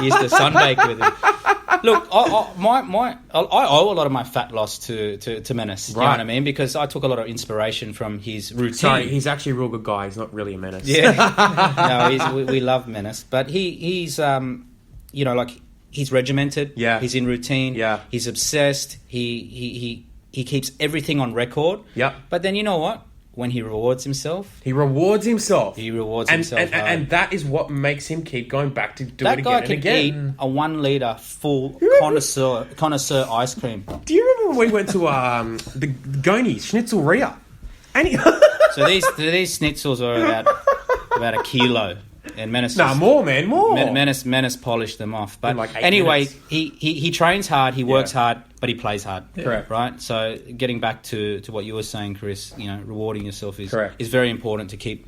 He used to sunbake with him. Look, I owe a lot of my fat loss to Menace. You know what I mean? Because I took a lot of inspiration from his routine. Sorry, he's actually a real good guy. He's not really a menace. Yeah, no, we love Menace, but he's he's regimented. Yeah, he's in routine. Yeah, he's obsessed. He keeps everything on record. Yeah, but then you know what? When he rewards himself. He rewards himself. And that is what makes him keep going back to do it again and again. That guy can eat a 1 litre full connoisseur ice cream. Do you remember when we went to the Goni Schnitzelria? And So these schnitzels are about a kilo. And Menace... more, man, more. Menace polished them off. But like 8 anyway, minutes. he trains hard, he works hard, but he plays hard. Yeah. Correct. Right? So getting back to what you were saying, Chris, rewarding yourself is very important to keep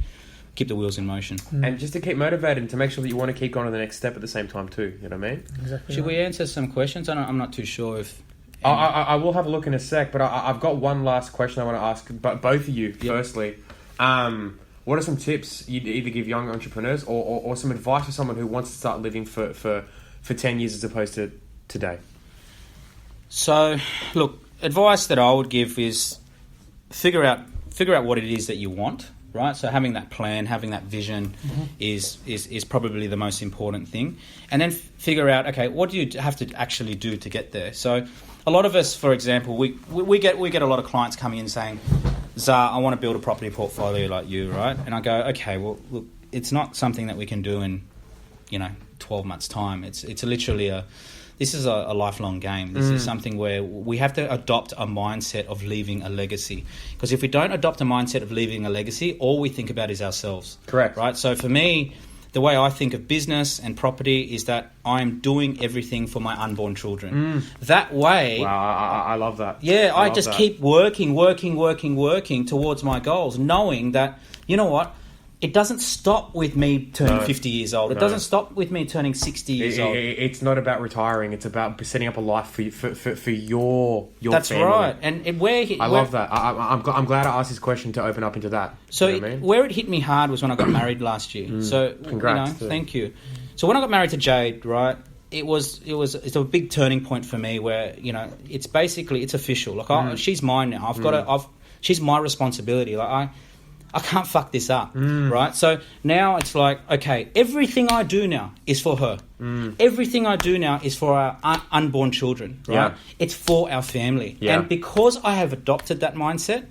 the wheels in motion. And just to keep motivated and to make sure that you want to keep going to the next step at the same time too. You know what I mean? Exactly. Should we answer some questions? I'm not too sure if... I will have a look in a sec, but I've got one last question I want to ask both of you. Yep. Firstly, what are some tips you'd either give young entrepreneurs or some advice for someone who wants to start living for 10 years as opposed to today? So, look, advice that I would give is figure out what it is that you want, right? So having that plan, having that vision is probably the most important thing. And then figure out, okay, what do you have to actually do to get there? So a lot of us, for example, we get a lot of clients coming in saying, Zah, I want to build a property portfolio like you, right? And I go, okay, well, look, it's not something that we can do in, 12 months' time. It's literally this is a lifelong game. This is something where we have to adopt a mindset of leaving a legacy. Because if we don't adopt a mindset of leaving a legacy, all we think about is ourselves. Correct. Right? So for me, the way I think of business and property is that I'm doing everything for my unborn children. That way... Wow, I love that. Yeah, I just keep working towards my goals, knowing that, you know what, it doesn't stop with me turning 50 years old. It doesn't stop with me turning 60 years old. It's not about retiring. It's about setting up a life for your That's family. right. And I love that. I'm glad I asked this question to open up into that. So you know what I mean? Where it hit me hard was when I got married last year. So congrats. Thank you. So when I got married to Jade, right, it's a big turning point for me where, it's official. Like she's mine now. She's my responsibility. Like I can't fuck this up, right? So now it's like, okay, everything I do now is for her. Everything I do now is for our unborn children, right? Yeah. It's for our family. Yeah. And because I have adopted that mindset,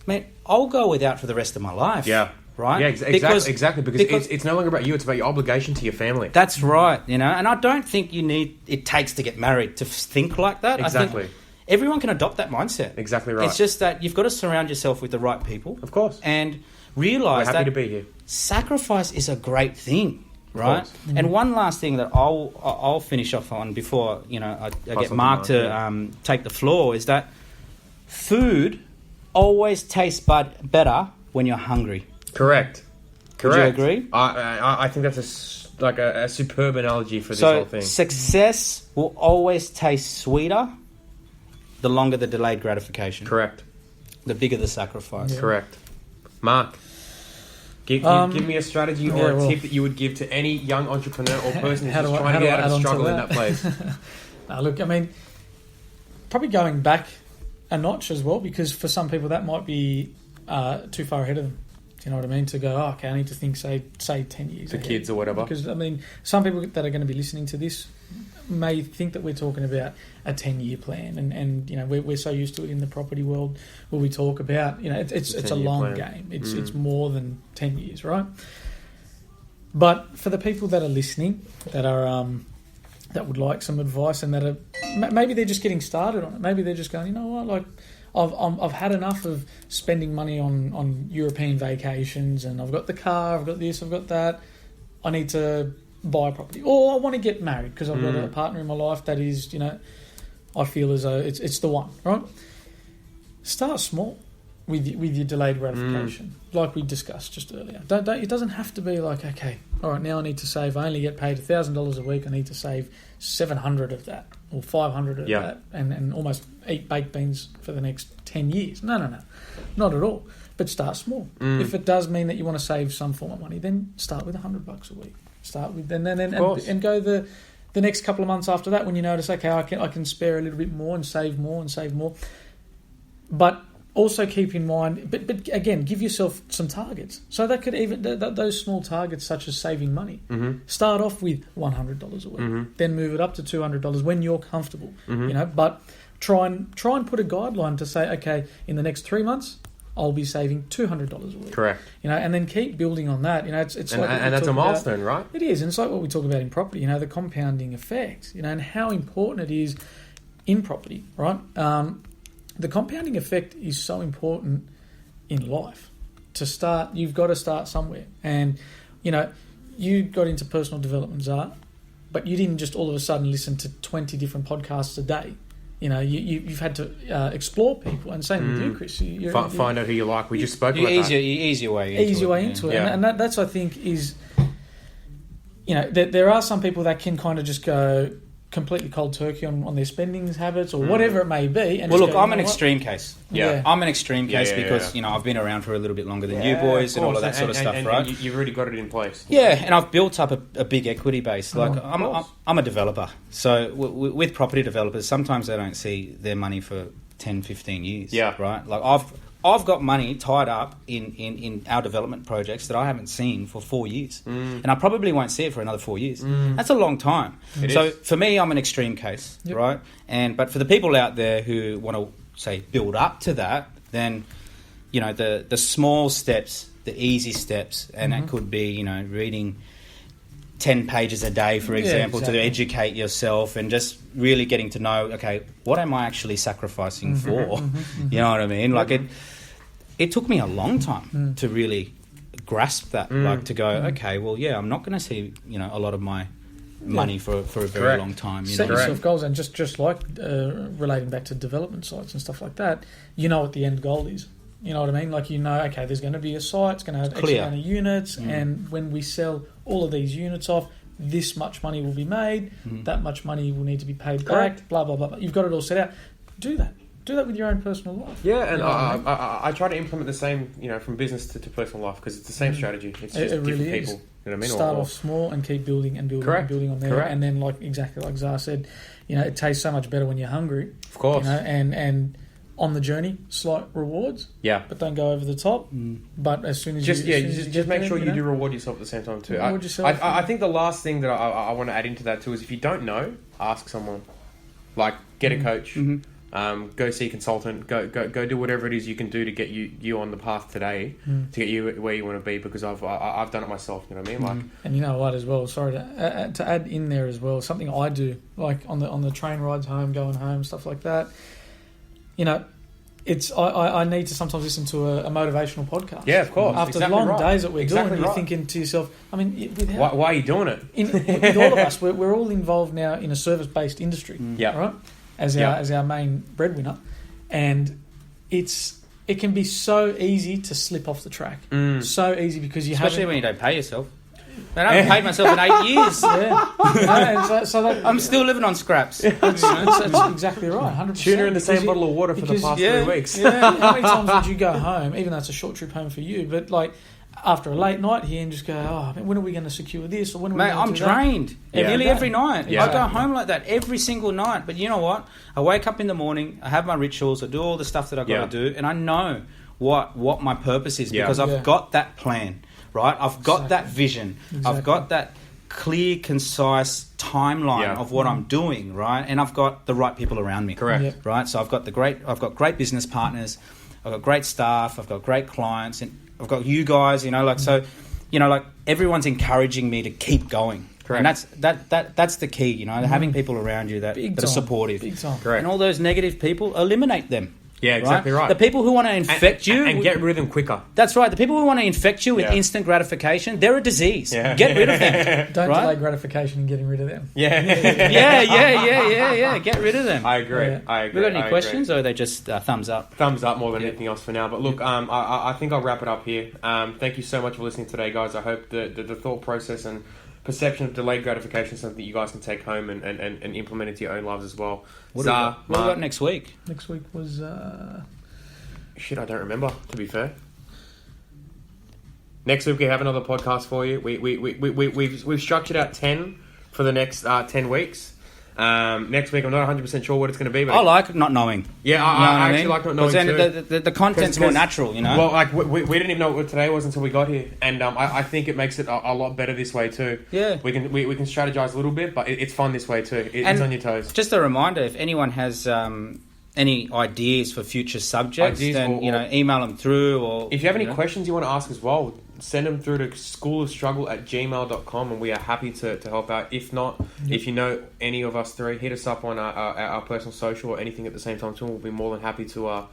man, I'll go without for the rest of my life. Yeah. Right? Yeah, exactly. Because it's no longer about you, it's about your obligation to your family. That's right, and I don't think it takes to get married to think like that. Exactly. I think everyone can adopt that mindset. Exactly right. It's just that you've got to surround yourself with the right people. Of course. And realise that... We're happy to be here. Sacrifice is a great thing, right? And one last thing that I'll finish off on before, I get Mark to take the floor is that food always tastes better when you're hungry. Correct. Would you agree? I think that's a superb analogy for this whole thing. Success will always taste sweeter the longer the delayed gratification. Correct. The bigger the sacrifice. Yeah. Correct. Mark, give me a strategy or a tip that you would give to any young entrepreneur or person who's just trying to get out of struggle in that place. Look, I mean, probably going back a notch as well, because for some people that might be too far ahead of them. Do you know what I mean? To go, okay, I need to think, say 10 years ahead. Kids or whatever. Because, I mean, some people that are going to be listening to this may think that we're talking about a 10-year plan. And we're so used to it in the property world where we talk about, it's a long game. It's more than 10 years, right? But for the people that are listening, that are that would like some advice and that are... Maybe they're just getting started on it. Maybe they're just going, you know what, like... I've had enough of spending money on European vacations, and I've got the car, I've got this, I've got that. I need to buy a property, or I want to get married because I've got a partner in my life that is, I feel as though it's the one, right? Start small with your delayed gratification, like we discussed just earlier. Don't it doesn't have to be like, okay, all right, now I need to save. I only get paid $1,000 a week. I need to save 700 of that or 500 of that, and almost eat baked beans for the next 10 years. No, not at all. But start small. If it does mean that you want to save some form of money, then start with $100 a week. Start with and go the next couple of months after that, when you notice, okay, I can spare a little bit more and save more. But also keep in mind, but again, give yourself some targets. So that could even those small targets, such as saving money. Start off with $100 a week, then move it up to $200 when you're comfortable. But try and put a guideline to say, okay, in the next 3 months, I'll be saving $200 a week. Correct. And then keep building on that. It's like and that's a milestone, right? It is, and it's like what we talk about in property. The compounding effect. And how important it is in property, right? The compounding effect is so important in life. To start, you've got to start somewhere. And you got into personal development, Zara, but you didn't just all of a sudden listen to 20 different podcasts a day. You've had to explore people, and same with you, Chris. Find out who you like. We just spoke about that. Easier way into it. And that's, I think, is, there are some people that can kind of just go completely cold turkey on their spending habits or whatever it may be. And I'm an extreme case. I'm an extreme case because I've been around for a little bit longer than you boys and all of that sort of stuff, right? And you've already got it in place. Yeah, and I've built up a big equity base. Like I'm a developer, so with property developers, sometimes they don't see their money for 10, 15 years. Yeah, right. Like I've got money tied up in our development projects that I haven't seen for 4 years. And I probably won't see it for another 4 years. That's a long time. For me, I'm an extreme case, right? But for the people out there who want to, say, build up to that, then, the small steps, the easy steps, and that could be, reading 10 pages a day, for example, to educate yourself and just really getting to know, okay, what am I actually sacrificing for? You know what I mean? Like it took me a long time to really grasp that, like to go, okay, well, I'm not going to see, a lot of my money for a very long time. Set yourself goals, and just like relating back to development sites and stuff like that, what the end goal is. You know what I mean? Like, okay, there's going to be a site, it's going to have X amount of units, and when we sell all of these units off, this much money will be made, that much money will need to be paid back, blah, blah, blah, blah. You've got it all set out. Do that. Do that with your own personal life. Yeah, and I try to implement the same, from business to personal life, because it's the same strategy. It's just it really different is. people. You know what I mean? Start off small and keep building and building and building on there. Correct. And then, exactly like Zara said, it tastes so much better when you're hungry. Of course. And on the journey, slight rewards. Yeah. But don't go over the top. But as soon as just you make sure you do reward yourself at the same time too. Reward yourself. I think the last thing that I want to add into that too is, if you don't know, ask someone. Like, get a coach. Go see a consultant. Go do whatever it is you can do to get you on the path today, to get you where you want to be. Because I've done it myself. You know what I mean? Like, and you know what as well. Sorry to add in there as well. Something I do, like on the train rides home, going home, stuff like that. It's I need to sometimes listen to a motivational podcast. Yeah, of course. After the long days that we're doing, you're thinking to yourself, I mean, why are you doing it? With all of us, we're all involved now in a service-based industry, right? As our main breadwinner, and it can be so easy to slip off the track. So easy because especially when you don't pay yourself. I haven't paid myself in 8 years. I'm still living on scraps. That's exactly right, 100%. Tuna in the same bottle of water for the past 3 weeks. How many times would you go home, even though it's a short trip home for you, but like after a late night here and just go, when are we going to secure this? Or when are we going to I'm drained. Nearly every night. Yeah. I go home like that every single night. But you know what? I wake up in the morning, I have my rituals, I do all the stuff that I've got to do, and I know what my purpose is because I've got that plan. Right, I've got that vision. I've got that clear, concise timeline of what I'm doing. Right, and I've got the right people around me. Correct. Right, so I've got great business partners. I've got great staff. I've got great clients, and I've got you guys. Everyone's encouraging me to keep going. Correct. And that's the key. Having people around you that are supportive. Big time. Correct. And all those negative people, eliminate them. Yeah, exactly right. The people who want to infect you... And get rid of them quicker. That's right. The people who want to infect you with instant gratification, they're a disease. Yeah. Get rid of them. Don't delay gratification in getting rid of them. Yeah. Get rid of them. I agree. We got any questions, or are they just thumbs up? Thumbs up more than anything else for now. But look, I think I'll wrap it up here. Thank you so much for listening today, guys. I hope the thought process and perception of delayed gratification is something that you guys can take home and implement into your own lives as well. What do we got next week? Next week was... Shit, I don't remember, to be fair. Next week we have another podcast for you. We've structured out 10 for the next 10 weeks. Next week, I'm not 100% sure what it's going to be. But I like not knowing. Yeah, I actually like not knowing too. The content's more natural, you know? Well, like, we didn't even know what today was until we got here. And I think it makes it a lot better this way too. Yeah. We can strategize a little bit, but it's fun this way too. It's on your toes. Just a reminder, if anyone has any ideas for future subjects, then email them through. Or if you have any questions you want to ask as well, send them through to schoolofstruggle@gmail.com, and we are happy to help out. If not, if you know any of us three, hit us up on our personal social or anything at the same time too. We'll be more than happy to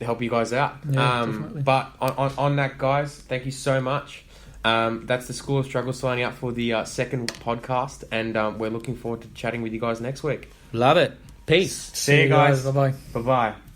help you guys out. But on that, guys, thank you so much. That's the School of Struggle signing out for the second podcast, and we're looking forward to chatting with you guys next week. Love it. Peace. See you guys. Bye-bye. Bye-bye.